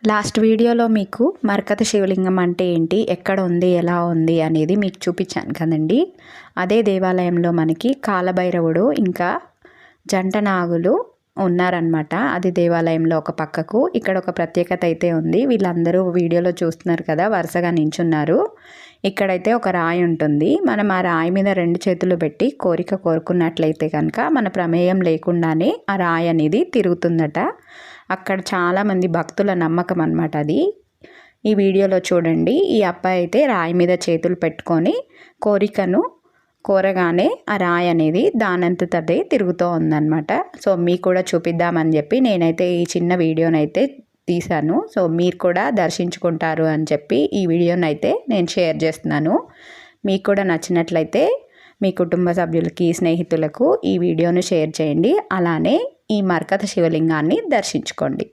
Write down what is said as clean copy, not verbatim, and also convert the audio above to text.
Last వీడియోలో మీకు మరకత శివలింగం అంటే ఏంటి, ఎక్కడ ఉంది, ఎలా ఉంది అనేది మీకు చూపించాను కదండి. అదే దేవాలయంలో మనకి కాలభైరవుడు ఇంకా జంట నాగులు ఉన్నారనమాట. అది దేవాలయంలో ఒక పక్కకు. ఇక్కడ ఒక ప్రత్యేకత అయితే ఉంది. వీళ్ళందరూ వీడియోలో చూస్తున్నారు కదా, వరుసగా నించున్నారు. ఇక్కడైతే ఒక రాయి ఉంటుంది. మనం ఆ రాయి మీద 2 చేతులు పెట్టి కోరిక కోరుకున్నట్లయితే కనుక మన ప్రమేయం లేకుండానే ఆ రాయి అనేది తిరుగుతుందట. అక్కడ చాలామంది భక్తుల నమ్మకం అన్నమాట అది. ఈ వీడియోలో చూడండి, ఈ అబ్బాయి అయితే రాయి మీద చేతులు పెట్టుకొని కోరికను కోరగానే ఆ రాయి అనేది దానంతటదే తిరుగుతూ ఉందన్నమాట. సో మీకు కూడా చూపిద్దామని చెప్పి నేనైతే ఈ చిన్న వీడియోనైతే తీశాను. సో మీరు కూడా దర్శించుకుంటారు అని చెప్పి ఈ వీడియోనైతే నేను షేర్ చేస్తున్నాను. మీకు కూడా నచ్చినట్లయితే మీ కుటుంబ సభ్యులకి, స్నేహితులకు ఈ వీడియోను షేర్ చేయండి. అలానే ఈ మరకత శివలింగాన్ని దర్శించుకోండి.